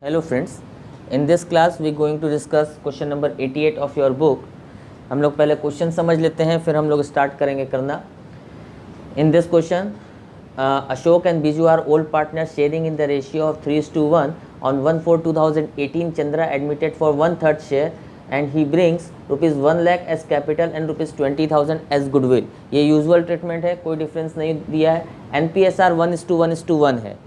Hello friends, in this class we going to discuss question number 88 of your book. हम लोग पहले question समझ लेते हैं फिर हम लोग स्टार्ट करेंगे करना. In this question, Ashok and Biju are old partners sharing in the ratio of 3:1. On 1/4/2018, Chandra admitted for 1/3 share and he brings rupees 1 lakh as capital and rupees 20,000 as goodwill. ये usual treatment है, कोई difference नहीं दिया है. NPSR 1:1:1 है.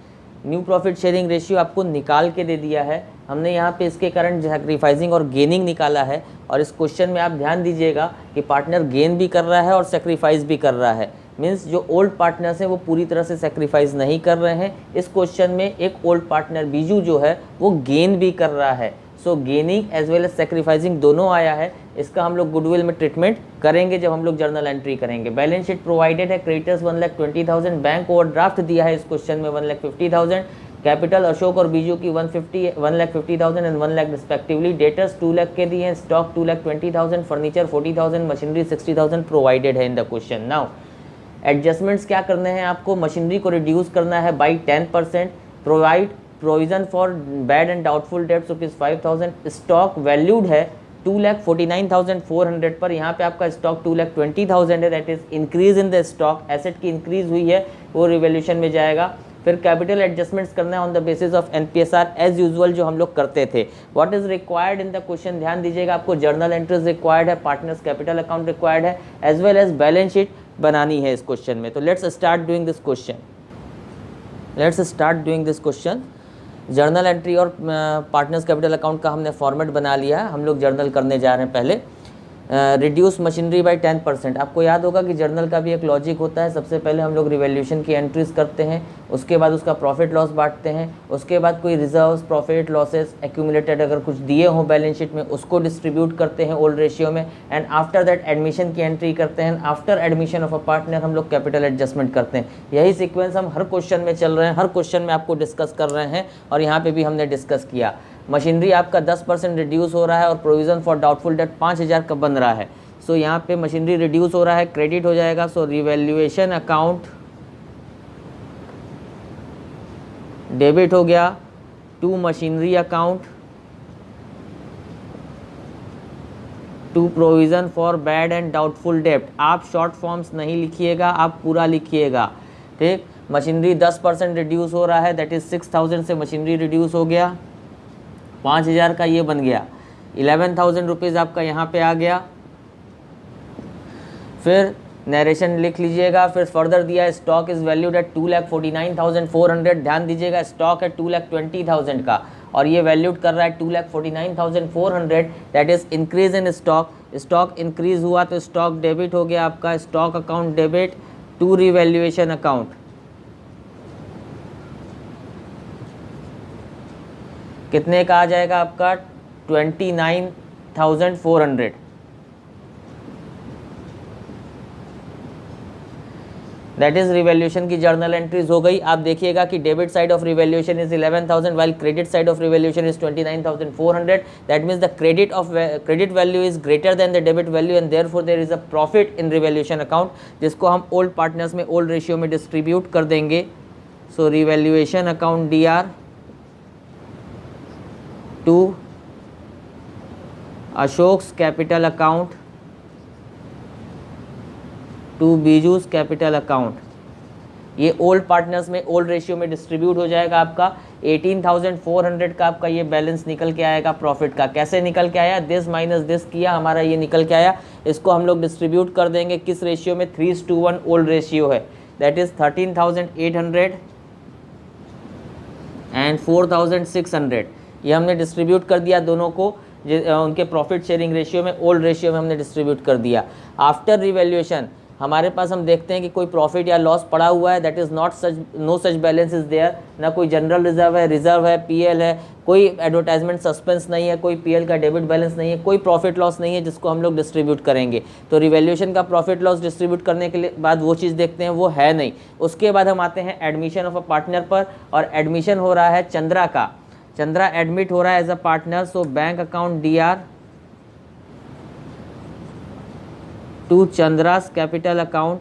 New profit sharing ratio आपको निकाल के दे दिया है. हमने यहाँ पे इसके कारण सेक्रीफाइसिंग और गेनिंग निकाला है. और इस क्वेश्चन में आप ध्यान दीजिएगा कि पार्टनर गेन भी कर रहा है और सेक्रीफाइस भी कर रहा है. मीन्स जो ओल्ड पार्टनर्स हैं वो पूरी तरह से सेक्रीफाइस नहीं कर रहे हैं. इस क्वेश्चन में एक ओल्ड पार्टनर बीजू जो है वो गेन भी कर रहा है. So gaining as well as sacrificing दोनों आया है. इसका हम लोग गुडविल में ट्रीटमेंट करेंगे जब हम लोग जर्नल एंट्री करेंगे. बैलेंस शीट प्रोवाइडेड है. क्रेडिटर्स 1,20,000, बैंक ओवरड्राफ्ट दिया है इस क्वेश्चन में 1,50,000. कैपिटल अशोक और बीजू की 1,50,000 and 1 lakh respectively. Debtors 2 lakh के दिए हैं. स्टॉक 2,20,000, फर्नीचर 40,000, मशीनरी 60,000 प्रोवाइडेड है इन द क्वेश्चन. नाउ एडजस्टमेंट्स क्या करने हैं आपको? मशीनरी को रिड्यूस करना है by 10%. Provision for bad and doubtful debts rupees 5,000. Stock valued है 2,49,400 पर. यहाँ पे आपका स्टॉक 2,20,000 है. That is increase in the stock. Asset की इंक्रीज हुई है वो रिवैल्यूएशन में जाएगा. फिर कैपिटल एडजस्टमेंट्स करना है on the basis of NPSR as usual जो हम लोग करते थे. What is required in the question? ध्यान दीजिएगा, आपको जर्नल एंट्रीज रिक्वायर्ड है, पार्टनर्स कैपिटल अकाउंट रिक्वायर्ड है, as well as balance sheet बनानी है इस क्वेश्चन में. तो let's start doing this question. Journal entry और पार्टनर्स कैपिटल अकाउंट का हमने फॉर्मेट बना लिया है. हम लोग जर्नल करने जा रहे हैं पहले. Reduce machinery by 10%. आपको याद होगा कि जर्नल का भी एक लॉजिक होता है. सबसे पहले हम लोग रिवैल्यूएशन की एंट्रीज करते हैं, उसके बाद उसका प्रॉफिट लॉस बांटते हैं, उसके बाद कोई रिजर्व्स, प्रॉफिट लॉसेस एक्यूमुलेटेड अगर कुछ दिए हों बैलेंस शीट में उसको डिस्ट्रीब्यूट करते हैं ओल्ड रेशियो में. एंड आफ्टर दैट एडमिशन की एंट्री करते हैं. After admission of a partner हम लोग कैपिटल एडजस्टमेंट करते हैं. यही सीक्वेंस हम हर क्वेश्चन में चल रहे हैं, हर क्वेश्चन में आपको डिस्कस कर रहे हैं और यहाँ पे भी हमने डिस्कस किया. मशीनरी आपका 10% रिड्यूस हो रहा है और प्रोविजन फॉर डाउटफुल डेट 5,000 का बन रहा है. सो यहाँ पे मशीनरी रिड्यूस हो रहा है, क्रेडिट हो जाएगा. सो रिवैल्यूएशन अकाउंट डेबिट हो गया to machinery account to provision for bad and doubtful डेब्ट. आप शॉर्ट फॉर्म्स नहीं लिखिएगा, आप पूरा लिखिएगा. ठीक, मशीनरी 10% रिड्यूस हो रहा है, दैट इज 6,000 से मशीनरी रिड्यूस हो गया. 5,000 का ये बन गया. 11,000 रुपीज़ आपका यहाँ पे आ गया. फिर नरेशन लिख लीजिएगा. फिर फर्दर दिया है स्टॉक इज़ वैल्यूड एट 2,49,400. ध्यान दीजिएगा, स्टॉक है 2,20,000 का और ये वैल्यूड कर रहा है 2,49,400. That is increase in stock. Stock increase हुआ तो स्टॉक डेबिट हो गया आपका. Stock account debit to revaluation account. कितने का आ जाएगा आपका? 29,400. दैट इज रिवैल्यूएशन की जर्नल एंट्रीज हो गई. आप देखिएगा कि debit side of revaluation is 11,000 while credit side of revaluation is 29,400. That means the credit value is greater than the debit value and therefore there is a profit in revaluation account, जिसको हम old partners में old ratio में distribute कर देंगे. So revaluation account DR to Ashok's capital account to Biju's capital account. ये old partners में old ratio में distribute हो जाएगा. आपका 18,400 का आपका ये बैलेंस निकल के आएगा प्रॉफिट का. कैसे निकल के आया? दिस माइनस दिस किया, हमारा ये निकल के आया. इसको हम लोग डिस्ट्रीब्यूट कर देंगे किस रेशियो में? 3:1 ओल्ड रेशियो है. That is 13,800 and 4,600. ये हमने डिस्ट्रीब्यूट कर दिया दोनों को उनके प्रॉफिट शेयरिंग रेशियो में, ओल्ड रेशियो में हमने डिस्ट्रीब्यूट कर दिया. आफ्टर रिवैल्यूएशन हमारे पास हम देखते हैं कि कोई प्रॉफिट या लॉस पड़ा हुआ है. That is not such, no such balance is there. ना कोई जनरल रिजर्व है, PL है, कोई एडवर्टाइजमेंट सस्पेंस नहीं है, कोई PL का डेबिट बैलेंस नहीं है, कोई प्रॉफिट लॉस नहीं है जिसको हम लोग डिस्ट्रीब्यूट करेंगे. तो रिवैल्यूएशन का प्रॉफिट लॉस डिस्ट्रीब्यूट करने के बाद वो चीज़ देखते हैं, वो है नहीं. उसके बाद हम आते हैं एडमिशन ऑफ अ पार्टनर पर और एडमिशन हो रहा है चंद्रा का. चंद्रा एडमिट हो रहा है as a partner. So bank account DR to Chandra's capital account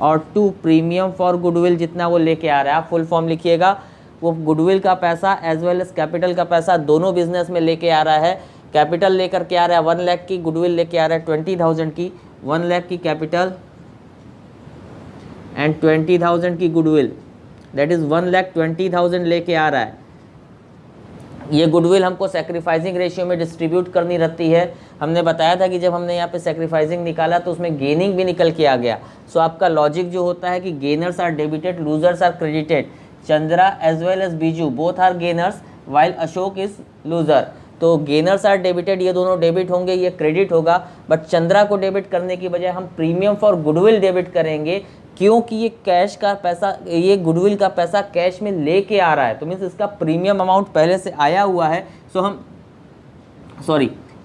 और टू प्रीमियम फॉर गुडविल जितना वो लेके आ रहा है. आप फुल फॉर्म लिखिएगा. वो गुडविल का पैसा एज वेल एज कैपिटल का पैसा दोनों बिजनेस में लेके आ रहा है। कैपिटल लेकर के आ रहा है 1 लाख की, गुडविल लेके आ रहा है 20,000 की। 1 लाख की कैपिटल एंड 20,000 की गुडविल, दैट इज 1,20,000 लेके आ रहा है। ये गुडविल हमको सैक्रिफाइसिंग रेशियो में डिस्ट्रीब्यूट करनी रहती है। हमने बताया था कि जब हमने यहाँ पे सैक्रिफाइसिंग निकाला तो उसमें गेनिंग भी निकल के आ गया। सो आपका लॉजिक जो होता है कि gainers are debited, losers are credited. Chandra as well as Biju both are gainers while Ashok is loser. तो गेनर्स आर डेबिटेड, ये दोनों डेबिट होंगे, ये क्रेडिट होगा। बट चंद्रा को डेबिट करने की बजाय हम प्रीमियम फॉर गुडविल डेबिट करेंगे, क्योंकि ये कैश का पैसा, ये गुडविल का पैसा कैश में लेके आ रहा है। तो मीन्स इसका प्रीमियम अमाउंट पहले से आया हुआ है। सो हम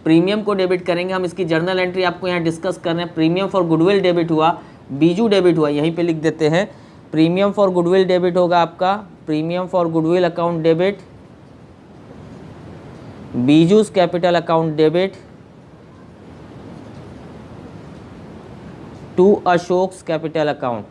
प्रीमियम को डेबिट करेंगे। हम इसकी जर्नल एंट्री आपको यहाँ डिस्कस कर रहे हैं। प्रीमियम फॉर गुडविल डेबिट हुआ, बीजू डेबिट हुआ, यहीं पे लिख देते हैं। प्रीमियम फॉर गुडविल डेबिट होगा आपका, premium for goodwill account debit, Biju's capital account debit to Ashok's capital account.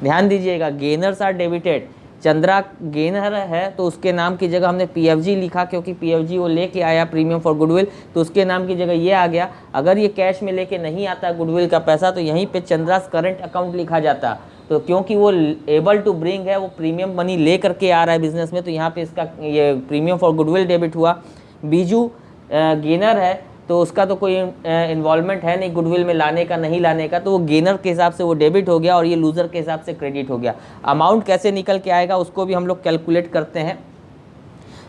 ध्यान दीजिएगा, gainers are debited. Chandra gainer है तो उसके नाम की जगह हमने पीएफजी लिखा, क्योंकि पीएफजी वो लेके आया प्रीमियम फॉर गुडविल, तो उसके नाम की जगह ये आ गया। अगर ये कैश में लेके नहीं आता गुडविल का पैसा तो यहीं पे चंद्रास करंट अकाउंट लिखा जाता। तो क्योंकि वो एबल टू ब्रिंग है, वो प्रीमियम मनी ले करके आ रहा है बिजनेस में, तो यहाँ पे इसका ये प्रीमियम फॉर गुडविल डेबिट हुआ। बीजू गेनर है तो उसका तो कोई इन्वॉल्वमेंट है नहीं गुडविल में लाने का नहीं लाने का, तो वो गेनर के हिसाब से वो डेबिट हो गया और ये लूज़र के हिसाब से क्रेडिट हो गया। अमाउंट कैसे निकल के आएगा उसको भी हम लोग कैलकुलेट करते हैं।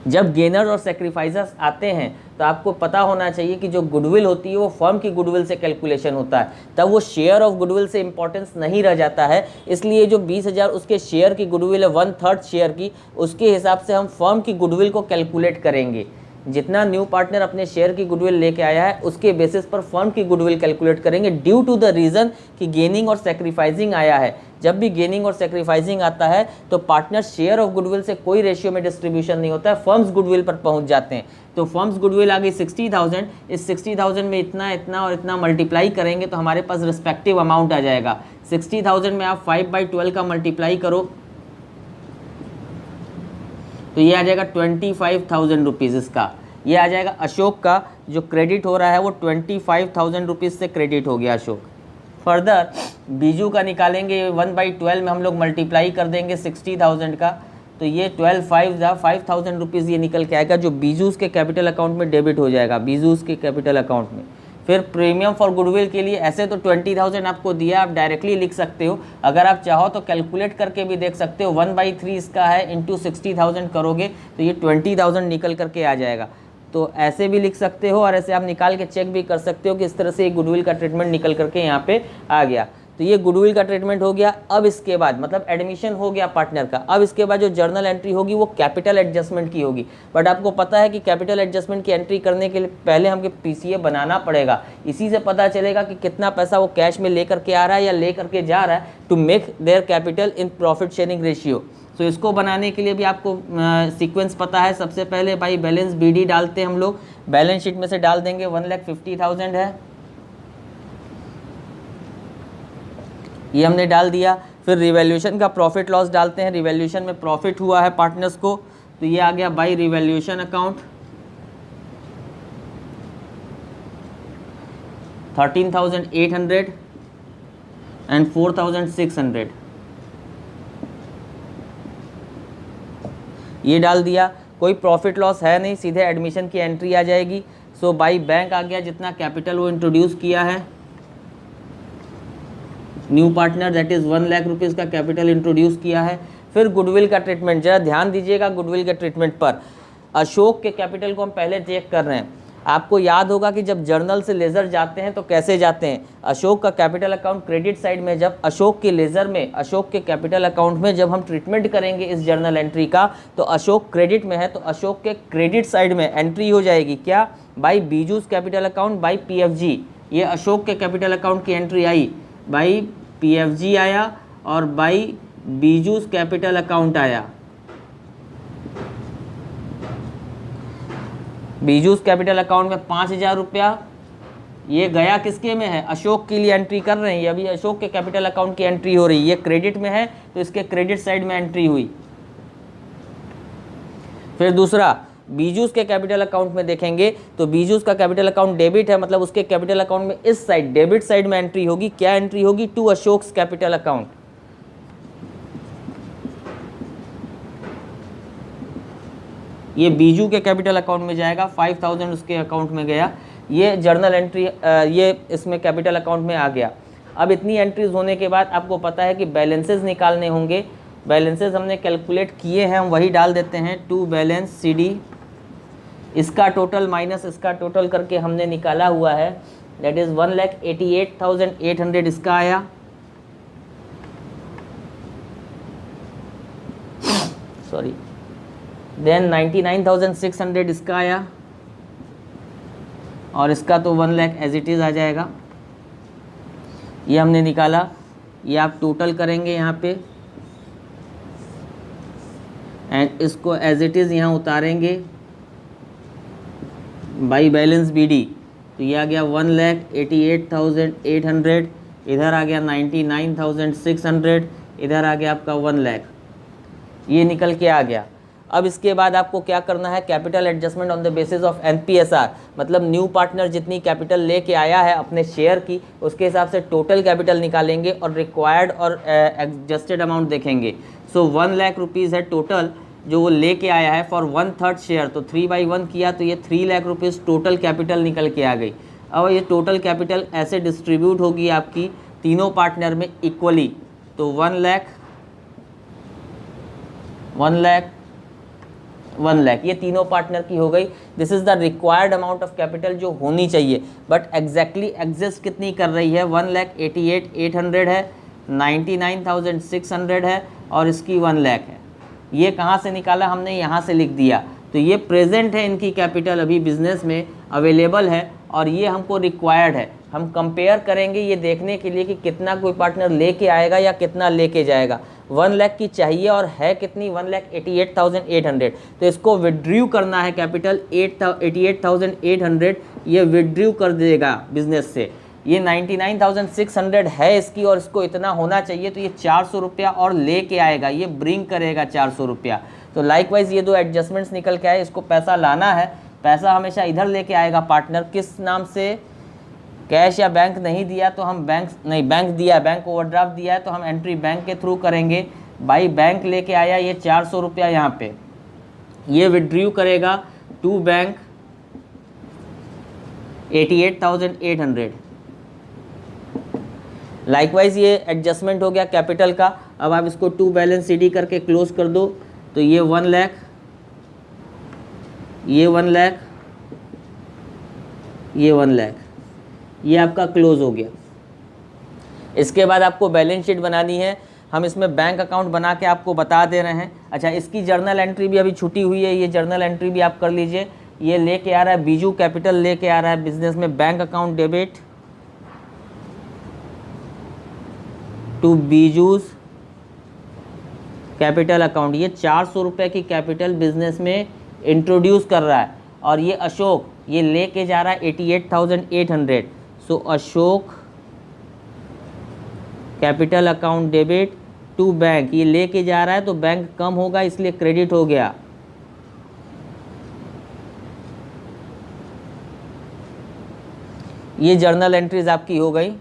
जब गेनर और सेक्रीफाइजर्स आते हैं तो आपको पता होना चाहिए कि जो गुडविल होती है वो फर्म की गुडविल से कैलकुलेशन होता है, तब वो शेयर ऑफ गुडविल से इंपॉर्टेंस नहीं रह जाता है। इसलिए जो 20,000 उसके शेयर की गुडविल है 1/3 शेयर की, उसके हिसाब से हम फर्म की गुडविल को कैलकुलेट करेंगे। जितना न्यू पार्टनर अपने शेयर की गुडविल लेके आया है उसके बेसिस पर फर्म की गुडविल कैलकुलेट करेंगे, ड्यू टू द रीज़न कि गेनिंग और सेक्रीफाइसिंग आया है। जब भी गेनिंग और सेक्रीफाइसिंग आता है तो पार्टनर शेयर ऑफ गुडविल से कोई रेशियो में डिस्ट्रीब्यूशन नहीं होता है, फर्म्स गुडविल पर पहुंच जाते हैं। तो फर्म्स गुडविल आ गई 60,000, इस 60,000 में इतना इतना और इतना मल्टीप्लाई करेंगे तो हमारे पास रिस्पेक्टिव अमाउंट आ जाएगा। 60,000 में आप 5/12 का मल्टीप्लाई करो तो ये आ जाएगा 25,000 रुपीज़। इसका ये आ जाएगा अशोक का जो क्रेडिट हो रहा है वो 25,000 रुपीज़ से क्रेडिट हो गया अशोक। फर्दर बीजू का निकालेंगे 1/12 में हम लोग मल्टीप्लाई कर देंगे 60,000 का, तो ये 5,000 रुपीज़ ये निकल के आएगा जो बीजूस के कैपिटल अकाउंट में डेबिट हो जाएगा, बीजूस के कैपिटल अकाउंट में। फिर प्रीमियम फॉर गुडविल के लिए ऐसे तो 20,000 आपको दिया, आप डायरेक्टली लिख सकते हो, अगर आप चाहो तो कैलकुलेट करके भी देख सकते हो। 1/3 इसका है इंटू 60,000 करोगे तो ये 20,000 निकल करके आ जाएगा। तो ऐसे भी लिख सकते हो और ऐसे आप निकाल के चेक भी कर सकते हो कि इस तरह से गुडविल का ट्रीटमेंट निकल करके यहाँ पे आ गया। तो ये गुडविल का ट्रीटमेंट हो गया। अब इसके बाद मतलब एडमिशन हो गया पार्टनर का, अब इसके बाद जो जर्नल एंट्री होगी वो कैपिटल एडजस्टमेंट की होगी। बट आपको पता है कि कैपिटल एडजस्टमेंट की एंट्री करने के लिए पहले हमको पीसीए बनाना पड़ेगा, इसी से पता चलेगा कि कितना पैसा वो कैश में लेकर के आ रहा है या लेकर के जा रहा है, to make their capital in profit sharing ratio. तो इसको बनाने के लिए भी आपको सीक्वेंस पता है। सबसे पहले भाई बैलेंस बीडी डालते हैं हम लोग, बैलेंस शीट में से डाल देंगे 1,50,000 है, ये हमने डाल दिया। फिर रिवैल्यूएशन का प्रॉफिट लॉस डालते हैं, रिवैल्यूएशन में प्रॉफिट हुआ है पार्टनर्स को तो ये आ गया बाई रिवैल्यूएशन अकाउंट 13,800 एंड 4,600, ये डाल दिया। कोई प्रॉफिट लॉस है नहीं, सीधे एडमिशन की एंट्री आ जाएगी। सो बाई बैंक आ गया, जितना कैपिटल वो इंट्रोड्यूस किया है new partner, that is 1 lakh rupees का कैपिटल इंट्रोड्यूस किया है। फिर गुडविल का ट्रीटमेंट, जरा ध्यान दीजिएगा गुडविल के ट्रीटमेंट पर। अशोक के कैपिटल को हम पहले चेक कर रहे हैं। आपको याद होगा कि जब जर्नल से लेज़र जाते हैं तो कैसे जाते हैं। अशोक का कैपिटल अकाउंट क्रेडिट साइड में, जब अशोक के लेज़र में, अशोक के कैपिटल अकाउंट में जब हम ट्रीटमेंट करेंगे इस जर्नल एंट्री का, तो अशोक क्रेडिट में है तो अशोक के क्रेडिट साइड में एंट्री हो जाएगी क्या, by Biju's capital account by PFG. ये अशोक के कैपिटल अकाउंट की एंट्री आई, बाई पीएफजी आया और बाई बीजूस कैपिटल अकाउंट आया। बीजूस कैपिटल अकाउंट में 5,000 रुपया ये गया किसके में है, अशोक के लिए एंट्री कर रहे हैं, ये अभी अशोक के कैपिटल अकाउंट की एंट्री हो रही है, ये क्रेडिट में है तो इसके क्रेडिट साइड में एंट्री हुई। फिर दूसरा बीजूस के कैपिटल अकाउंट में देखेंगे तो बीजूस का कैपिटल अकाउंट डेबिट है, मतलब उसके कैपिटल अकाउंट में इस साइड डेबिट साइड में एंट्री होगी। क्या एंट्री होगी, टू अशोक्स कैपिटल अकाउंट। ये बीजू के कैपिटल अकाउंट में जाएगा, 5000 उसके अकाउंट में गया, ये जर्नल एंट्री, ये इसमें कैपिटल अकाउंट में आ गया। अब इतनी एंट्रीज होने के बाद आपको पता है कि बैलेंसेस निकालने होंगे। बैलेंसेस हमने कैलकुलेट किए हैं, हम वही डाल देते हैं, टू बैलेंस सी डी, इसका टोटल माइनस इसका टोटल करके हमने निकाला हुआ है, दैट इज 1,88,800 इसका आया, सॉरी, देन 99,600 इसका आया, और इसका तो 1 लाख एज इट इज़ आ जाएगा। ये हमने निकाला, ये आप टोटल करेंगे यहाँ पे एंड इसको एज इट इज़ यहाँ उतारेंगे बाई बैलेंस बी डी, तो ये आ गया 1,88,800, इधर आ गया 99,600, इधर आ गया आपका 1 लाख, ये निकल के आ गया। अब इसके बाद आपको क्या करना है, capital adjustment on the basis of एनपीएसआर, मतलब न्यू पार्टनर जितनी कैपिटल लेके आया है अपने शेयर की, उसके हिसाब से टोटल कैपिटल निकालेंगे और रिक्वायर्ड और एडजस्टेड अमाउंट देखेंगे। सो 1 लाख रुपीज़ है टोटल जो वो लेके आया है फॉर 1/3 शेयर, तो 3/1 किया तो ये 3 लाख रुपीज़ टोटल कैपिटल निकल के आ गई। अब ये टोटल कैपिटल ऐसे डिस्ट्रीब्यूट होगी आपकी तीनों पार्टनर में इक्वली, तो 1 लाख 1 लाख 1 लाख, ये तीनों पार्टनर की हो गई। This is the required amount of capital जो होनी चाहिए, बट एग्जैक्टली एग्जिस्ट कितनी कर रही है, 1,88,800 है, 99,600 है और इसकी 1 लाख है। ये कहाँ से निकाला हमने, यहाँ से लिख दिया, तो ये प्रेजेंट है, इनकी कैपिटल अभी बिजनेस में अवेलेबल है और ये हमको रिक्वायर्ड है। हम कंपेयर करेंगे ये देखने के लिए कि कितना कोई पार्टनर लेके आएगा या कितना लेके जाएगा। 1 लाख की चाहिए और है कितनी, 1,88,800, तो इसको विड्रू करना है कैपिटल 88,800, ये विड्रू कर देगा बिजनेस से। ये 99,600 है इसकी और इसको इतना होना चाहिए, तो ये 400 रुपया और लेके आएगा, ये ब्रिंग करेगा 400 रुपया। तो लाइकवाइज ये दो एडजस्टमेंट्स निकल के आए, इसको पैसा लाना है, पैसा हमेशा इधर लेके आएगा पार्टनर, किस नाम से, कैश या बैंक नहीं दिया तो हम बैंक नहीं, बैंक दिया, बैंक ओवरड्राफ्ट दिया है तो हम एंट्री बैंक के थ्रू करेंगे। भाई बैंक लेके आया ये 400 रुपया यहाँ पे, ये विड्रू करेगा टू बैंक 88,800। लाइकवाइज ये एडजस्टमेंट हो गया कैपिटल का। अब आप इसको टू बैलेंस सी डी करके क्लोज कर दो, तो ये 1 लाख, ये 1 लाख, ये 1 लाख, ये आपका क्लोज हो गया। इसके बाद आपको बैलेंस शीट बनानी है, हम इसमें बैंक अकाउंट बना के आपको बता दे रहे हैं। अच्छा, इसकी जर्नल एंट्री भी अभी छुटी हुई है, ये जर्नल एंट्री भी आप कर लीजिए। ये लेके आ रहा है बीजू कैपिटल, लेके आ रहा है बिजनेस में bank account debit to Biju's capital account, ये 400 रुपये की कैपिटल बिजनेस में इंट्रोड्यूस कर रहा है और ये अशोक ये लेके जा रहा है 88,800। So Ashok capital account debit to bank, ये लेके जा रहा है तो बैंक कम होगा इसलिए क्रेडिट हो गया। ये जर्नल एंट्रीज आपकी हो गई।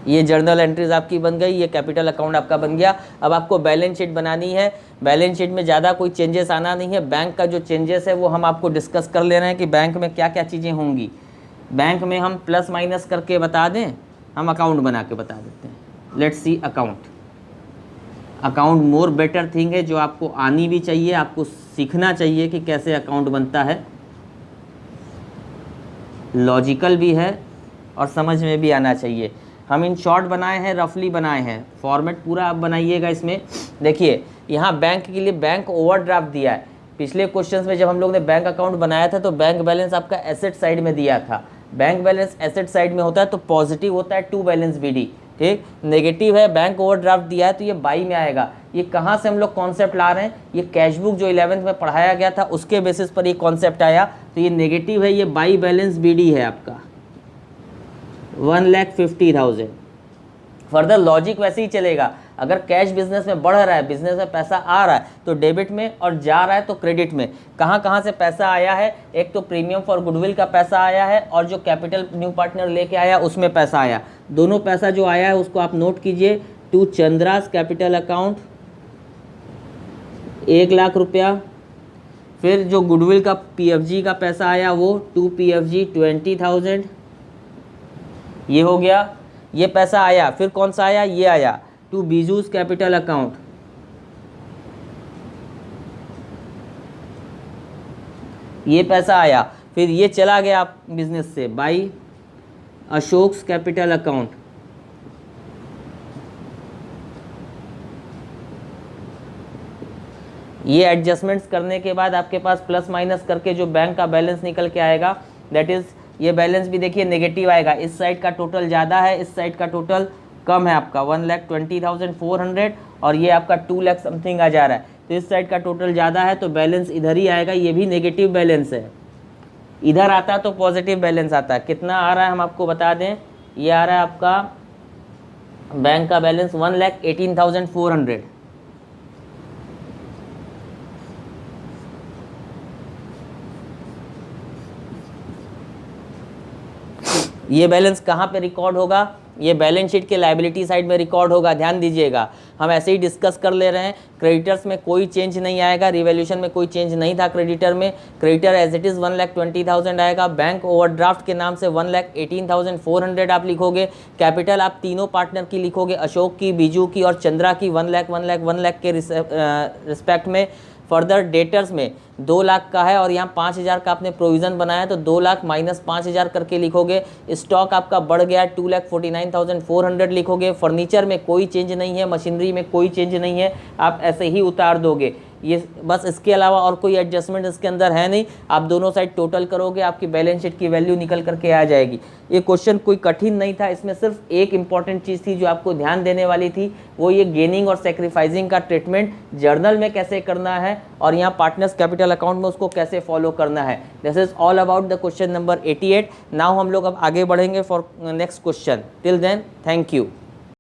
ये जर्नल एंट्रीज आपकी बन गई, ये कैपिटल अकाउंट आपका बन गया। अब आपको बैलेंस शीट बनानी है। बैलेंस शीट में ज़्यादा कोई चेंजेस आना नहीं है, बैंक का जो चेंजेस है वो हम आपको डिस्कस कर ले रहे हैं कि बैंक में क्या क्या चीज़ें होंगी। बैंक में हम प्लस माइनस करके बता दें, हम अकाउंट बना के बता देते हैं। Let's see account. Account more better thing है जो आपको आनी भी चाहिए, आपको सीखना चाहिए कि कैसे अकाउंट बनता है, लॉजिकल भी है और समझ में भी आना चाहिए। हम इन शॉर्ट बनाए हैं, रफली बनाए हैं, फॉर्मेट पूरा आप बनाइएगा। इसमें देखिए यहाँ बैंक के लिए बैंक ओवरड्राफ्ट दिया है। पिछले क्वेश्चंस में जब हम लोग ने बैंक अकाउंट बनाया था तो बैंक बैलेंस आपका एसेट साइड में दिया था, बैंक बैलेंस एसेट साइड में होता है तो पॉजिटिव होता है टू बैलेंस BD, ठीक। नेगेटिव है, बैंक ओवरड्राफ्ट दिया है तो ये बाई में आएगा। ये कहाँ से हम लोग कॉन्सेप्ट ला रहे हैं, ये कैश बुक जो 11th में पढ़ाया गया था उसके बेसिस पर ये कॉन्सेप्ट आया। तो ये नेगेटिव है, ये बाई बैलेंस BD है आपका 1,50,000। फर्दर लॉजिक वैसे ही चलेगा, अगर कैश बिजनेस में बढ़ रहा है, बिजनेस में पैसा आ रहा है तो डेबिट में, और जा रहा है तो क्रेडिट में। कहाँ कहाँ से पैसा आया है, एक तो प्रीमियम फॉर गुडविल का पैसा आया है और जो कैपिटल न्यू पार्टनर लेके आया उसमें पैसा आया। दोनों पैसा जो आया है उसको आप नोट कीजिए, टू चंद्रास कैपिटल अकाउंट 1,00,000 रुपया। फिर जो गुडविल का PFG का पैसा आया वो टू PFG 20,000, ये हो गया, ये पैसा आया। फिर कौन सा आया, ये आया टू बीजूस कैपिटल अकाउंट, ये पैसा आया। फिर ये चला गया बिजनेस से बाई अशोक्स कैपिटल अकाउंट, ये एडजस्टमेंट्स करने के बाद आपके पास प्लस माइनस करके जो बैंक का बैलेंस निकल के आएगा, दैट इज ये बैलेंस भी देखिए नेगेटिव आएगा। इस साइड का टोटल ज़्यादा है, इस साइड का टोटल कम है आपका 1,20,400 और ये आपका 2 लाख समथिंग आ जा रहा है। तो इस साइड का टोटल ज़्यादा है तो बैलेंस इधर ही आएगा, ये भी नेगेटिव बैलेंस है। इधर आता तो पॉजिटिव बैलेंस आता है। कितना आ रहा है हम आपको बता दें, ये आ रहा है आपका बैंक का बैलेंस 1,18,400। ये बैलेंस कहाँ पे रिकॉर्ड होगा, ये बैलेंस शीट के लायबिलिटी साइड में रिकॉर्ड होगा। ध्यान दीजिएगा, हम ऐसे ही डिस्कस कर ले रहे हैं। क्रेडिटर्स में कोई चेंज नहीं आएगा, रिवैल्यूएशन में कोई चेंज नहीं था क्रेडिटर में। क्रेडिटर एज इट इज़ 1,20,000 आएगा। बैंक ओवरड्राफ्ट के नाम से 1,18,400 आप लिखोगे। कैपिटल आप तीनों पार्टनर की लिखोगे, अशोक की, बीजू की और चंद्रा की 1 लाख के रिस्पेक्ट में। फर्दर डेटर्स में 2 लाख का है और यहाँ 5,000 का आपने प्रोविज़न बनाया तो 2 लाख माइनस 5,000 करके लिखोगे। स्टॉक आपका बढ़ गया 2,49,400 लिखोगे। फर्नीचर में कोई चेंज नहीं है, मशीनरी में कोई चेंज नहीं है, आप ऐसे ही उतार दोगे। ये बस, इसके अलावा और कोई एडजस्टमेंट इसके अंदर है नहीं। आप दोनों साइड टोटल करोगे, आपकी बैलेंस शीट की वैल्यू निकल करके आ जाएगी। ये क्वेश्चन कोई कठिन नहीं था, इसमें सिर्फ एक इंपॉर्टेंट चीज़ थी जो आपको ध्यान देने वाली थी, वो ये गेनिंग और सेक्रीफाइसिंग का ट्रीटमेंट जर्नल में कैसे करना है और यहाँ पार्टनर्स कैपिटल अकाउंट में उसको कैसे फॉलो करना है। This is all about the question number 88। Now हम लोग अब आगे बढ़ेंगे for next question. Till then, thank you.